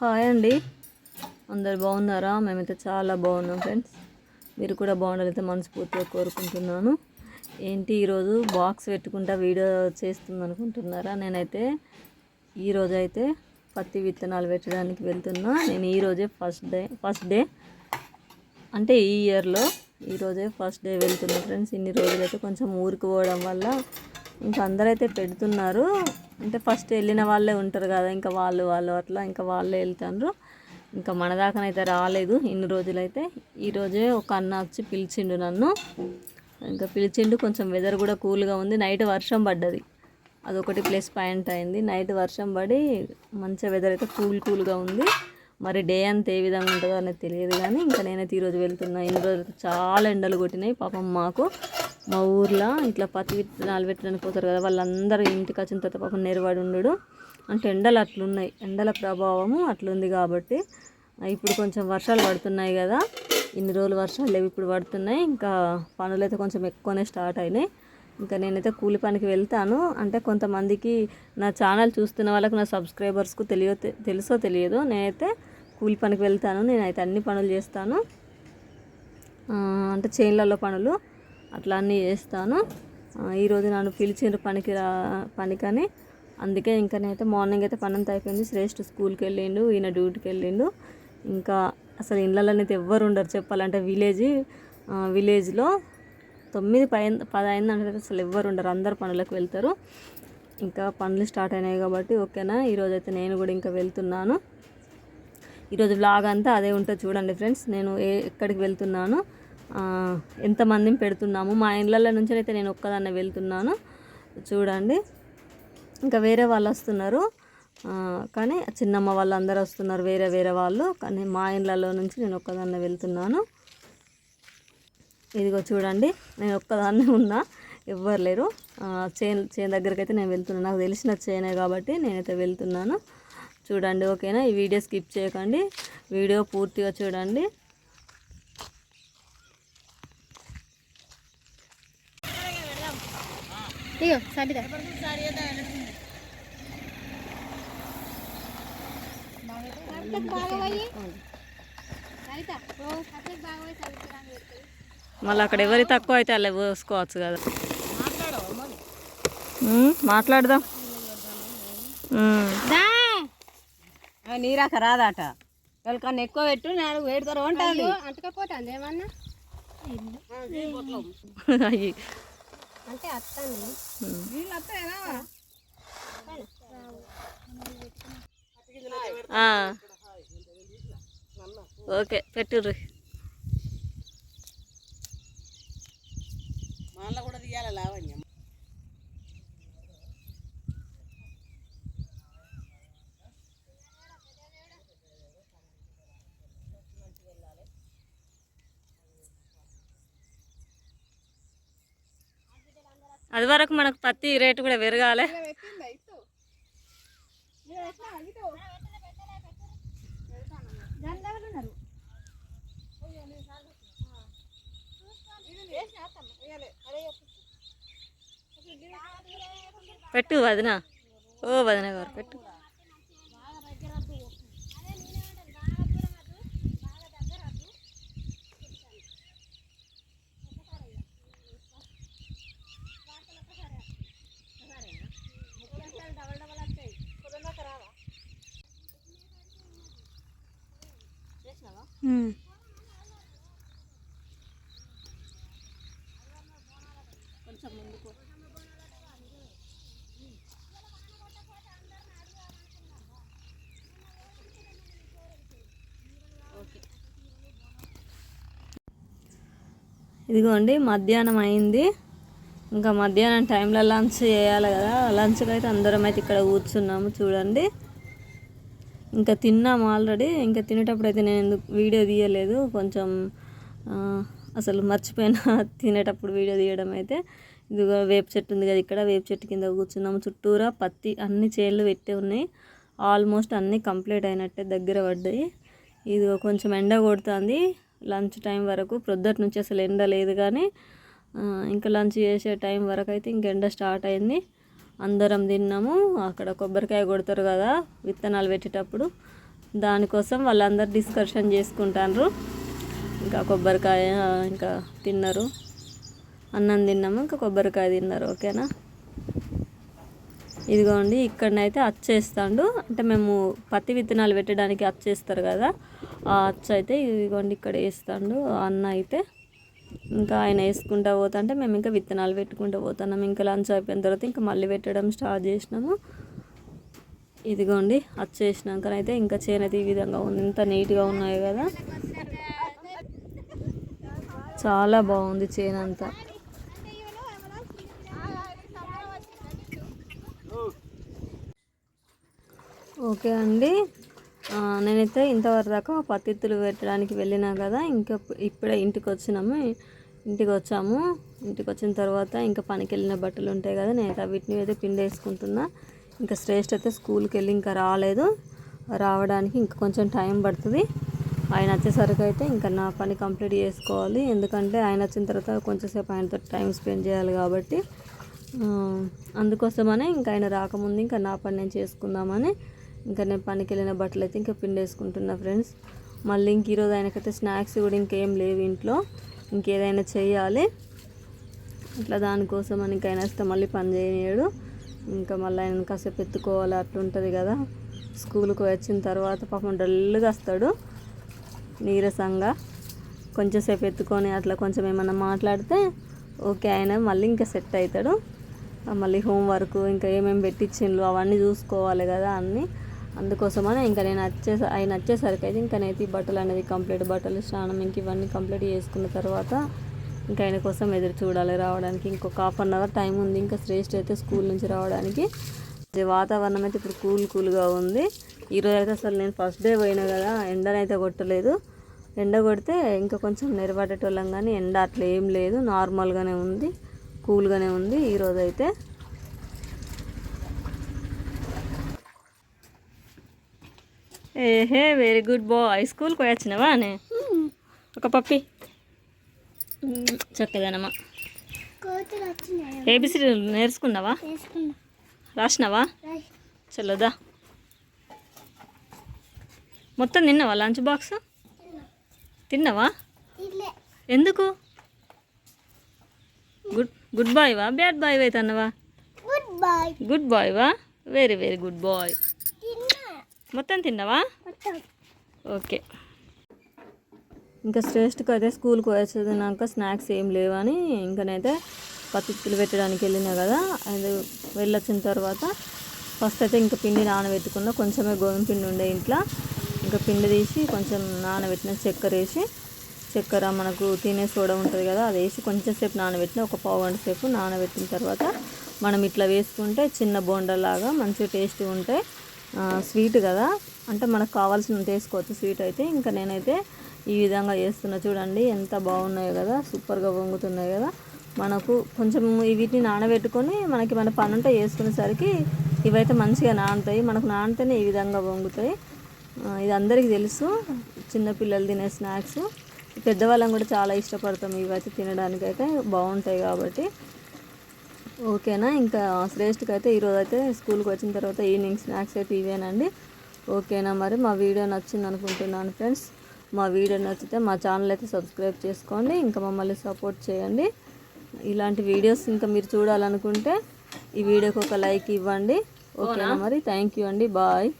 Hi అండి, అందరు బాగున్నారా? మేమైతే చాలా బాగున్నాం ఫ్రెండ్స్. మీరు కూడా బాగుండాలైతే మనస్ఫూర్తిగా కోరుకుంటున్నాను. ఏంటి ఈరోజు బాక్స్ పెట్టుకుంటా వీడియో చేస్తుంది అనుకుంటున్నారా? నేనైతే ఈరోజు అయితే పత్తి విత్తనాలు పెట్టడానికి వెళ్తున్నా. నేను ఈరోజే ఫస్ట్ డే అంటే ఈ ఇయర్లో ఈరోజే ఫస్ట్ డే వెళ్తున్నా ఫ్రెండ్స్. ఇన్ని రోజులైతే కొంచెం ఊరికి పోవడం వల్ల ఇంకా అందరైతే పెడుతున్నారు. అంటే ఫస్ట్ వెళ్ళిన వాళ్ళే ఉంటారు కదా, ఇంకా వాళ్ళు అట్లా ఇంకా వాళ్ళే వెళ్తారు. ఇంకా మన దాకానైతే రాలేదు ఇన్ని రోజులైతే. ఈరోజే ఒక అన్న వచ్చి పిలిచిండు నన్ను. ఇంకా పిలిచిండు, కొంచెం వెదర్ కూడా కూల్గా ఉంది. నైట్ వర్షం పడ్డది, అదొకటి ప్లస్ పాయింట్ అయింది. నైట్ వర్షం పడి మంచిగా వెదర్ అయితే కూల్గా ఉంది. మరి డే అంతా ఏ విధంగా ఉంటుందో అనేది తెలియదు, కానీ ఇంకా నేనైతే ఈరోజు వెళ్తున్నా. ఇన్ని రోజులు చాలా ఎండలు కొట్టినాయి పాపం. మా ఊర్లో ఇట్లా పత్తి విత్తనాలు పెట్టడానికి పోతారు కదా, వాళ్ళందరూ ఇంటికి వచ్చిన తర్వాత పాపం నెరవాడు ఉండడు. అంటే ఎండలు అట్లున్నాయి, ఎండల ప్రభావము అట్లుంది. కాబట్టి ఇప్పుడు కొంచెం వర్షాలు పడుతున్నాయి కదా, ఇన్ని రోజులు వర్షాలు లేవు, ఇప్పుడు పడుతున్నాయి. ఇంకా పనులు అయితే కొంచెం ఎక్కువనే స్టార్ట్ అయినాయి. ఇంకా నేనైతే కూలి పనికి వెళ్తాను. అంటే కొంతమందికి నా ఛానల్ చూస్తున్న వాళ్ళకి, నా సబ్స్క్రైబర్స్కు తెలుసో తెలియదో, నేనైతే కూలి పనికి వెళ్తాను. నేనైతే అన్ని పనులు చేస్తాను, అంటే చేన్లలో పనులు అట్లా అన్నీ చేస్తాను. ఈరోజు నన్ను పిలిచిండ్రు పనికని, అందుకే ఇంకా నేనైతే మార్నింగ్ అయితే పని అంతా అయిపోయింది. శ్రేష్ఠ స్కూల్కి వెళ్ళిండు, ఈయన డ్యూటీకి వెళ్ళిండు. ఇంకా అసలు ఇళ్ళలోనైతే ఎవ్వరు ఉండరు చెప్పాలంటే. విలేజ్లో 9-10 అయిందంటే అసలు ఎవ్వరు ఉండరు, అందరు పనులకు వెళ్తారు. ఇంకా పనులు స్టార్ట్ అయినాయి కాబట్టి ఓకేనా. ఈరోజు అయితే నేను కూడా ఇంకా వెళ్తున్నాను. ఈరోజు వ్లాగ్ అంతా అదే ఉంటుంది చూడండి ఫ్రెండ్స్. నేను ఎక్కడికి వెళ్తున్నాను, ఎంతమందిని పెడుతున్నాము, మా ఇళ్ళల్లో నుంచి అయితే నేను ఒక్కదాన్నే వెళ్తున్నాను చూడండి. ఇంకా వేరే వాళ్ళు వస్తున్నారు, కానీ చిన్నమ్మ వాళ్ళు అందరూ వస్తున్నారు, వేరే వాళ్ళు. కానీ మా ఇళ్ళల్లో నుంచి నేను ఒక్కదాన్నే వెళ్తున్నాను. ఇదిగో చూడండి, నేను ఒక్కదాన్నే ఉన్నా, ఎవ్వరు లేరు. చేను దగ్గరికి అయితే నేను వెళ్తున్నాను. నాకు తెలిసిన చేనే కాబట్టి నేనైతే వెళ్తున్నాను చూడండి, ఓకేనా. ఈ వీడియో స్కిప్ చేయకండి, వీడియో పూర్తిగా చూడండి. మళ్ళీ అక్కడ ఎవరి తక్కువ అయితే అలా పోసుకోవచ్చు కదా. మాట్లాడదాం. నీరాక రాదట, వాళ్ళకన్నా ఎక్కువ పెట్టు, నాలుగు వేడుతారు ఉంటుంది. అంటకపోతుంది ఏమన్నా అయ్యి అంటే వస్తాను, నీళ్ళు వస్తాయా? ఓకే పెట్టుర్రి. మళ్ళీ కూడా తీయాలి లావణ్యం. అది వరకు మనకు పత్తి రేటు కూడా పెరగాలి. పెట్టు వదిన, ఓ వదిన గారు పెట్టు. కొంచెం ముందుకు ఇదిగోండి, మధ్యాహ్నం అయింది. ఇంకా మధ్యాహ్నం టైంలో లంచ్ చేయాలి కదా. లంచ్కి అయితే అందరం అయితే ఇక్కడ కూర్చున్నాము చూడండి. ఇంకా తిన్నాము ఆల్రెడీ. ఇంకా తినేటప్పుడు అయితే నేను ఎందుకు వీడియో తీయలేదు, కొంచెం అసలు మర్చిపోయినా తినేటప్పుడు వీడియో తీయడం అయితే. ఇదిగో వేప చెట్టు ఉంది కదా, ఇక్కడ వేప చెట్టు కింద కూర్చున్నాము. చుట్టూరా పత్తి అన్ని చేన్లు పెట్టే ఉన్నాయి. ఆల్మోస్ట్ అన్నీ కంప్లీట్ అయినట్టే, దగ్గర పడ్డాయి. ఇదిగో కొంచెం ఎండ కొడుతుంది లంచ్ టైం వరకు. ప్రొద్దుటి నుంచి అసలు ఎండ లేదు, కానీ ఇంకా లంచ్ చేసే టైం వరకు అయితే ఇంక ఎండ స్టార్ట్ అయింది. అందరం తిన్నాము. అక్కడ కొబ్బరికాయ కొడతారు కదా విత్తనాలు పెట్టేటప్పుడు, దానికోసం వాళ్ళందరూ డిస్కషన్ చేసుకుంటారు. ఇంకా కొబ్బరికాయ ఇంకా తిన్నారు, అన్నం తిన్నాము, ఇంకా కొబ్బరికాయ తిన్నారు. ఓకేనా. ఇదిగోండి ఇక్కడనైతే అచ్చేస్తాడు, అంటే మేము పత్తి విత్తనాలు పెట్టడానికి అచ్చేస్తారు కదా, ఆ అచ్చ అయితే ఇదిగోండి ఇక్కడ వేస్తాడు అన్న అయితే. ఇంకా ఆయన వేసుకుంటూ పోతుంటే మేము ఇంకా విత్తనాలు పెట్టుకుంటూ పోతున్నాము. ఇంకా లంచ్ అయిపోయిన తర్వాత ఇంకా మళ్ళీ పెట్టడం స్టార్ట్ చేసినాము. ఇదిగోండి అచ్చేసినాకనైతే ఇంకా చేను అయితే ఈ విధంగా ఉంది. ఇంత నీట్గా ఉన్నాయి కదా, చాలా బాగుంది చేను అంతా. ఓకే అండి, నేనైతే ఇంతవరకు దాకా పత్తిత్తులు పెట్టడానికి వెళ్ళినా కదా, ఇంకా ఇప్పుడే ఇంటికి వచ్చాము. ఇంటికి వచ్చిన తర్వాత ఇంకా పనికి వెళ్ళిన బట్టలు ఉంటాయి కదా, నేనైతే వీటిని అయితే పిండేసుకుంటున్నా. ఇంకా శ్రేష్ఠ అయితే స్కూల్కి వెళ్ళి ఇంకా రాలేదు, రావడానికి ఇంకా కొంచెం టైం పడుతుంది. ఆయన వచ్చేసరికి అయితే ఇంకా నా పని కంప్లీట్ చేసుకోవాలి, ఎందుకంటే ఆయన వచ్చిన తర్వాత కొంచెంసేపు ఆయనతో టైం స్పెండ్ చేయాలి కాబట్టి. అందుకోసమనే ఇంకా ఆయన రాకముందు ఇంకా నా పని నేను చేసుకుందామని ఇంకా నేను పనికి వెళ్ళిన బట్టలు అయితే ఇంకా పిండేసుకుంటున్నా ఫ్రెండ్స్. మళ్ళీ ఇంక ఈరోజు ఆయనకైతే స్నాక్స్ కూడా ఇంకేం లేవు ఇంట్లో, ఇంకేదైనా చేయాలి ఇట్లా. దానికోసం అని ఇంకా ఆయన వస్తే మళ్ళీ పని చేయనియడు, ఇంకా మళ్ళీ ఆయన కాసేపు ఎత్తుకోవాలి అట్లుంటుంది కదా. స్కూల్కి వచ్చిన తర్వాత పాపం డల్గా వస్తాడు, నీరసంగా. కొంచెంసేపు ఎత్తుకొని అట్లా కొంచెం ఏమన్నా మాట్లాడితే ఓకే ఆయన మళ్ళీ ఇంకా సెట్ అవుతాడు. మళ్ళీ హోంవర్క్ ఇంకా ఏమేమి పెట్టించిండ్రు అవన్నీ చూసుకోవాలి కదా అన్నీ. అందుకోసమని ఇంకా ఆయన వచ్చేసరికి అయితే ఇంకా నేతి బట్టలు అనేది కంప్లీట్, బట్టలు స్నానం ఇంక ఇవన్నీ కంప్లీట్ చేసుకున్న తర్వాత ఇంకా ఆయన కోసం ఎదురు చూడాలి రావడానికి. ఇంకొక 1/2 అవర్ టైం ఉంది ఇంకా శ్రేష్ఠ అయితే స్కూల్ నుంచి రావడానికి. వాతావరణం అయితే ఇప్పుడు కూల్గా ఉంది. ఈరోజు అయితే అసలు నేను ఫస్ట్ డే పోయినా కదా, ఎండనైతే కొట్టలేదు. ఎండ కొడితే ఇంకా కొంచెం నెరబడేటోళ్ళం, కానీ ఎండ అట్లా ఏం లేదు, నార్మల్గానే ఉంది, కూల్గానే ఉంది ఈరోజు అయితే. ఏహే వెరీ గుడ్ బాయ్, స్కూల్కి పోయి వచ్చినావా అనే ఒక పప్పి చక్కదనమా. ఏబిసిడి నేర్చుకున్నావా, రాసినావా? చలోదా. మొత్తం తిన్నావా లంచ్ బాక్స్? తిన్నావా? ఎందుకు? గుడ్ బాయ్వా బ్యాడ్ బాయ్ అవుతున్నావా? గుడ్ బాయ్వా, వెరీ వెరీ గుడ్ బాయ్. మొత్తం తిన్నావా? ఓకే. ఇంకా శ్రేష్ఠకి అయితే స్కూల్కి వచ్చేదినాక స్నాక్స్ ఏం లేవని ఇంకనైతే పత్తిత్తులు పెట్టడానికి వెళ్ళినా కదా, అది వెళ్ళొచ్చిన తర్వాత ఫస్ట్ అయితే ఇంకా పిండి నానబెట్టుకున్నా. కొంచెమే గోధుమ పిండి ఉండే ఇంట్లో, ఇంకా పిండి తీసి కొంచెం నానబెట్టిన చక్కెర మనకు తినే సోడా ఉంటుంది కదా, అది వేసి కొంచెం సేపు నానబెట్టిన, ఒక 1/2 గంట సేపు నానబెట్టిన తర్వాత మనం ఇట్లా వేసుకుంటే చిన్న బోండాలాగా మంచిగా టేస్ట్గా ఉంటాయి. స్వీట్ కదా, అంటే మనకు కావాల్సినంత వేసుకోవచ్చు స్వీట్ అయితే. ఇంకా నేనైతే ఈ విధంగా చేస్తున్నా, చూడండి ఎంత బాగున్నాయో కదా, సూపర్గా పొంగుతున్నాయి కదా. మనకు కొంచెం వీటిని నానబెట్టుకొని మనకి మన పని ఉంటే వేసుకునేసరికి ఇవైతే మంచిగా నానుతాయి. మనకు నానితేనే ఈ విధంగా పొంగుతాయి. ఇది అందరికీ తెలుసు, చిన్నపిల్లలు తినే స్నాక్స్. పెద్దవాళ్ళం కూడా చాలా ఇష్టపడతాం ఇవైతే తినడానికైతే బాగుంటాయి కాబట్టి. ఓకేనా. ఇంకా శ్రేష్ఠకి అయితే ఈరోజు అయితే స్కూల్కి వచ్చిన తర్వాత ఈవినింగ్ స్నాక్స్ అయితే ఇవేనండి. ఓకేనా. మరి మా వీడియో నచ్చింది అనుకుంటున్నాను ఫ్రెండ్స్. మా వీడియో నచ్చితే మా ఛానల్ అయితే సబ్స్క్రైబ్ చేసుకోండి, ఇంకా మమ్మల్ని సపోర్ట్ చేయండి. ఇలాంటి వీడియోస్ ఇంకా మీరు చూడాలనుకుంటే ఈ వీడియోకి ఒక లైక్ ఇవ్వండి. ఓకేనా. మరి థ్యాంక్ యూ అండి, బాయ్.